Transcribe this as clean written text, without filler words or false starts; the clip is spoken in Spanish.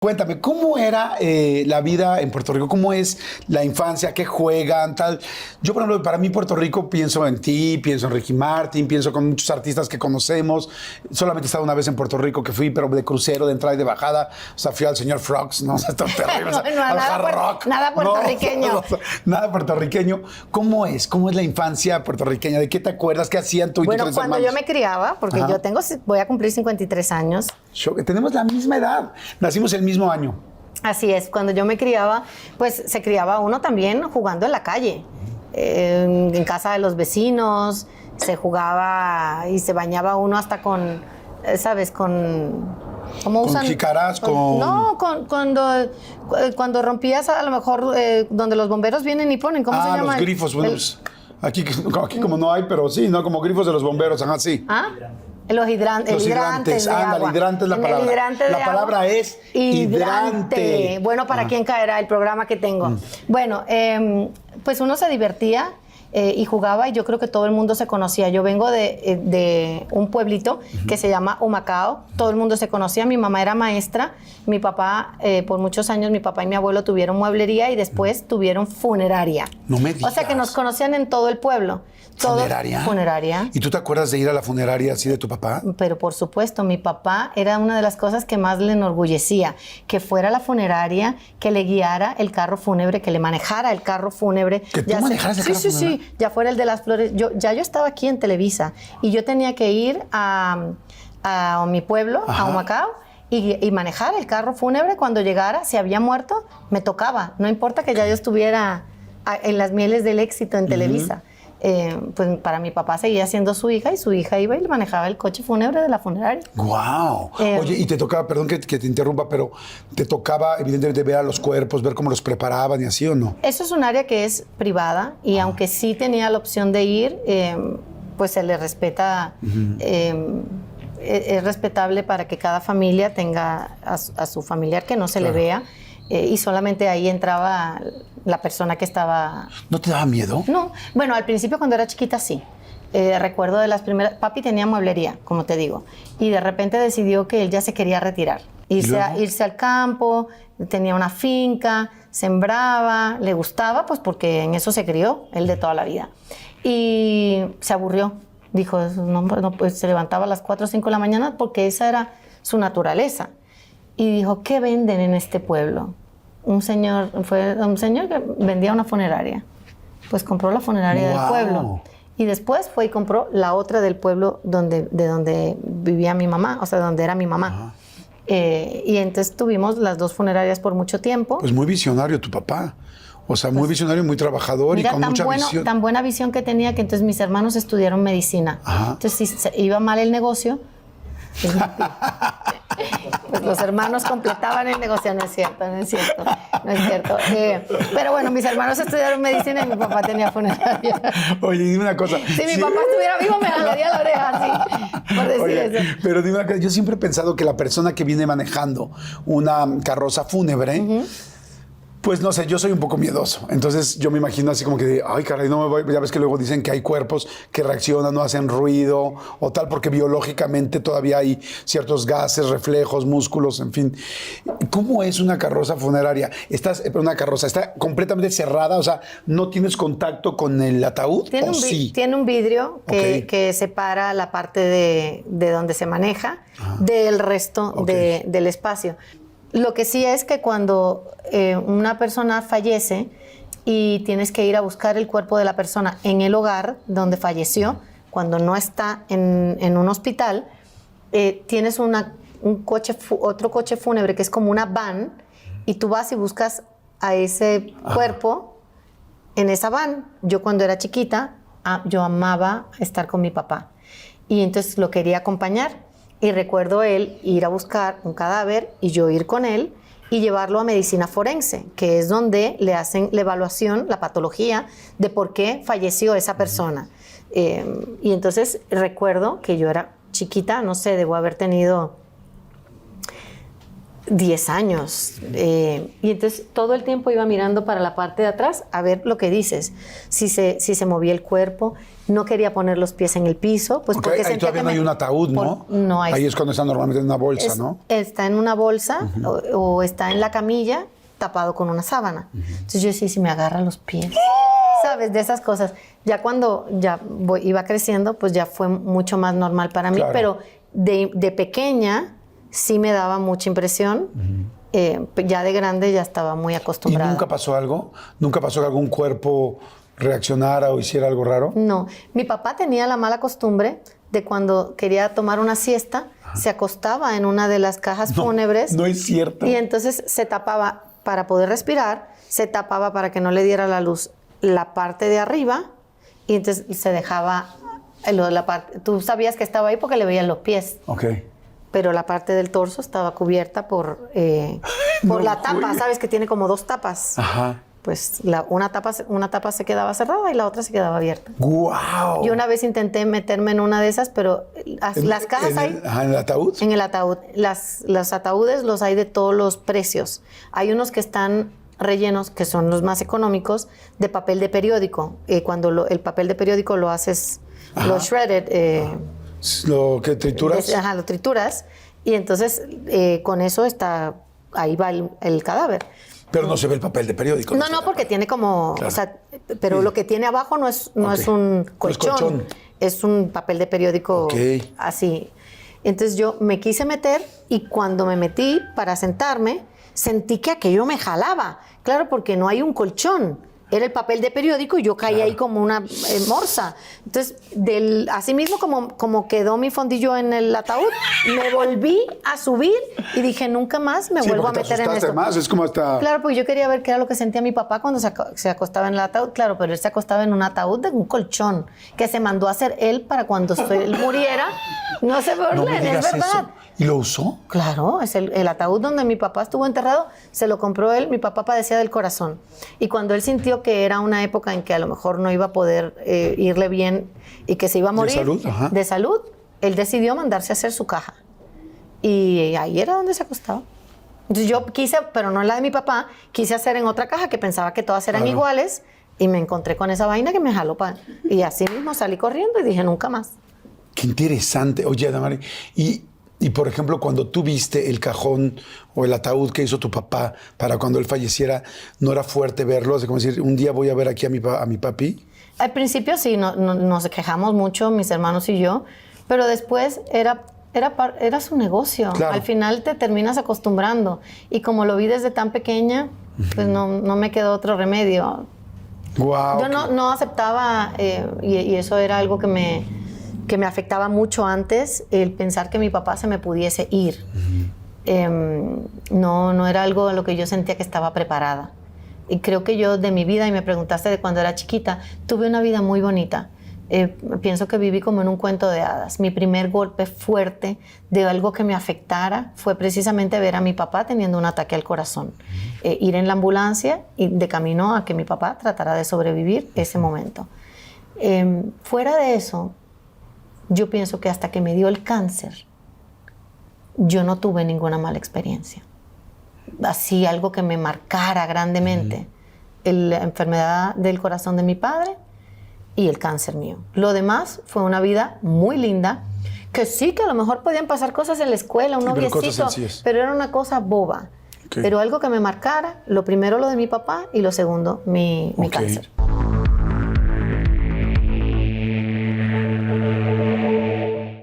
Cuéntame, ¿cómo era la vida en Puerto Rico? ¿Cómo es la infancia? ¿Qué juegan? Tal. Yo, por ejemplo, para mí Puerto Rico pienso en ti, pienso en Ricky Martin, pienso con muchos artistas que conocemos. Solamente he estado una vez en Puerto Rico que fui, pero de crucero, de entrada y de bajada. O sea, fui al señor Frogs, ¿no? O sea, está terrible. O sea, al Hard Rock. Nada puertorriqueño. No, o sea, nada puertorriqueño. ¿Cómo es? ¿Cómo es la infancia puertorriqueña? ¿De qué te acuerdas? ¿Qué hacían tú y tus Bueno, tres cuando hermanos? yo me criaba, porque Ajá. voy a cumplir 53 años. Tenemos la misma edad. Nacimos el mismo año. Así es, cuando yo me criaba, pues se criaba uno también jugando en la calle, en casa de los vecinos, se jugaba y se bañaba uno hasta con, ¿sabes? ¿Cómo Con usan? jícaras, No, cuando rompías a lo mejor donde los bomberos vienen y ponen, ¿cómo se llama? Los grifos. Bueno, pues, aquí como no hay, pero sí, ¿no? Como grifos de los bomberos, ajá, sí. ¿Ah? Los hidrantes de ándale, agua. hidrante es la palabra. La palabra es hidrante. Bueno, ¿para quién caerá el programa que tengo? Bueno, pues uno se divertía y jugaba y yo creo que todo el mundo se conocía. Yo vengo de un pueblito que se llama Humacao. Todo el mundo se conocía. Mi mamá era maestra. Mi papá, por muchos años, mi papá y mi abuelo tuvieron mueblería y después tuvieron funeraria. No me digas. O sea que nos conocían en todo el pueblo. ¿Funeraria? Funeraria. ¿Y tú te acuerdas de ir a la funeraria así de tu papá? Pero por supuesto, mi papá era una de las cosas que más le enorgullecía, que fuera a la funeraria, que le guiara el carro fúnebre, que le manejara el carro fúnebre. ¿Que tú manejaras el carro fúnebre? Sí, ya fuera el de las flores. Yo estaba aquí en Televisa y yo tenía que ir a mi pueblo, Ajá. a Humacao, y manejar el carro fúnebre. Cuando llegara, si había muerto, me tocaba. No importa que ya yo estuviera en las mieles del éxito en Televisa. Pues para mi papá seguía siendo su hija y su hija iba y le manejaba el coche fúnebre de la funeraria. ¡Guau! Oye, y te tocaba, perdón que te interrumpa, pero te tocaba evidentemente ver a los cuerpos, ver cómo los preparaban y así, ¿o no? Eso es un área que es privada y aunque sí tenía la opción de ir, pues se le respeta, es respetable para que cada familia tenga a su familiar que no se le vea. Y solamente ahí entraba la persona que estaba... ¿No te daba miedo? No, bueno, al principio cuando era chiquita sí. Recuerdo de las primeras... Papi tenía mueblería, como te digo, y de repente decidió que él ya se quería retirar. Irse al campo, tenía una finca, sembraba, le gustaba, pues porque en eso se crió, él de toda la vida. Y se aburrió. Dijo, no, pues se levantaba a las 4 o 5 de la mañana porque esa era su naturaleza. Y dijo, ¿qué venden en este pueblo? Fue un señor que vendía una funeraria. Pues compró la funeraria del pueblo. Y después fue y compró la otra del pueblo de donde vivía mi mamá, o sea, donde era mi mamá. Y entonces tuvimos las dos funerarias por mucho tiempo. Pues muy visionario tu papá. O sea, muy visionario, muy trabajador. Mira, y con mucha visión. Tan buena visión que tenía que entonces mis hermanos estudiaron medicina. Ajá. Entonces, si iba mal el negocio, pues los hermanos completaban el negocio. No es cierto. Pero bueno, mis hermanos estudiaron medicina y mi papá tenía funeraria. Oye, dime una cosa. Si mi papá estuviera vivo, me jalaría la oreja, así, por decir Oye, eso. pero dime una cosa, yo siempre he pensado que la persona que viene manejando una carroza fúnebre, pues no sé, yo soy un poco miedoso. Entonces yo me imagino así como que, ay, caray, no me voy. Ya ves que luego dicen que hay cuerpos que reaccionan, no hacen ruido o tal, porque biológicamente todavía hay ciertos gases, reflejos, músculos, en fin. ¿Cómo es una carroza funeraria? Una carroza está completamente cerrada, o sea, ¿no tienes contacto con el ataúd? Tiene, tiene un vidrio que separa la parte de donde se maneja del resto del espacio. Lo que sí es que cuando una persona fallece y tienes que ir a buscar el cuerpo de la persona en el hogar donde falleció, cuando no está en un hospital, tienes otro coche fúnebre que es como una van y tú vas y buscas a ese cuerpo en esa van. Yo cuando era chiquita, yo amaba estar con mi papá y entonces lo quería acompañar. Y recuerdo él ir a buscar un cadáver y yo ir con él y llevarlo a medicina forense, que es donde le hacen la evaluación, la patología de por qué falleció esa persona. Y entonces recuerdo que yo era chiquita, no sé, debo haber tenido 10 años. Y entonces todo el tiempo iba mirando para la parte de atrás a ver lo que dices. Si se movía el cuerpo, no quería poner los pies en el piso. Pues porque ahí todavía no hay un ataúd, ¿no? No hay. Ahí es cuando está normalmente en una bolsa, ¿no? Está en una bolsa o está en la camilla tapado con una sábana. Entonces yo decía, si me agarran los pies. ¿Sabes? De esas cosas. Ya cuando iba creciendo, pues ya fue mucho más normal para mí. Claro. Pero de pequeña sí me daba mucha impresión. Ya de grande ya estaba muy acostumbrada. ¿Y nunca pasó algo? ¿Nunca pasó que algún cuerpo reaccionara o hiciera algo raro? No. Mi papá tenía la mala costumbre de cuando quería tomar una siesta, se acostaba en una de las cajas fúnebres. No es cierto. Y entonces se tapaba para poder respirar, se tapaba para que no le diera la luz la parte de arriba y entonces se dejaba la parte. Tú sabías que estaba ahí porque le veían los pies. Ok. Pero la parte del torso estaba cubierta por la tapa, ¿sabes? Que tiene como 2 tapas. Ajá. Pues una tapa se quedaba cerrada y la otra se quedaba abierta. ¡Guau! Yo una vez intenté meterme en una de esas, pero las cajas hay... ¿En el ataúd? En el ataúd. Los ataúdes los hay de todos los precios. Hay unos que están rellenos, que son los más económicos, de papel de periódico. Cuando el papel de periódico lo haces, lo shredded... ¿Lo que trituras? Lo trituras. Y entonces con eso ahí va el cadáver. Pero no se ve el papel de periódico. No, porque tiene como... Claro. O sea, pero sí. Lo que tiene abajo no es un colchón. Es un papel de periódico así. Entonces yo me quise meter y cuando me metí para sentarme, sentí que aquello me jalaba. Claro, porque no hay un colchón. Era el papel de periódico y yo caí ahí como una morsa. Entonces, así mismo como quedó mi fondillo en el ataúd, me volví a subir y dije, nunca más me vuelvo a meter en esto. Más, es como hasta... Claro, porque yo quería ver qué era lo que sentía mi papá cuando se acostaba en el ataúd. Claro, pero él se acostaba en un ataúd de un colchón que se mandó a hacer él para cuando él muriera. No se burlen, es verdad. Eso. ¿Y lo usó? Claro, es el ataúd donde mi papá estuvo enterrado, se lo compró él. Mi papá padecía del corazón. Y cuando él sintió que era una época en que a lo mejor no iba a poder irle bien y que se iba a morir de salud, él decidió mandarse a hacer su caja. Y ahí era donde se acostaba. Entonces yo quise, pero no en la de mi papá, quise hacer en otra caja que pensaba que todas eran iguales y me encontré con esa vaina que me jaló y así mismo salí corriendo y dije nunca más. Qué interesante. Oye, Adamari, y por ejemplo, cuando tú viste el cajón o el ataúd que hizo tu papá para cuando él falleciera, ¿no era fuerte verlo? Es como decir, un día voy a ver aquí a mi papi. Al principio sí, nos quejamos mucho, mis hermanos y yo, pero después era su negocio. Claro. Al final te terminas acostumbrando. Y como lo vi desde tan pequeña, pues no me quedó otro remedio. Wow, yo no aceptaba, y eso era algo que me afectaba mucho antes, el pensar que mi papá se me pudiese ir. No era algo a lo que yo sentía que estaba preparada. Y creo que yo de mi vida, y me preguntaste de cuando era chiquita, tuve una vida muy bonita. Pienso que viví como en un cuento de hadas. Mi primer golpe fuerte de algo que me afectara fue precisamente ver a mi papá teniendo un ataque al corazón. Ir en la ambulancia y de camino a que mi papá tratara de sobrevivir ese momento. Fuera de eso, yo pienso que hasta que me dio el cáncer, yo no tuve ninguna mala experiencia. Así, algo que me marcara grandemente. La enfermedad del corazón de mi padre y el cáncer mío. Lo demás fue una vida muy linda, que sí, que a lo mejor podían pasar cosas en la escuela, un noviecito, pero era una cosa boba. Pero algo que me marcara, lo primero lo de mi papá y lo segundo mi cáncer.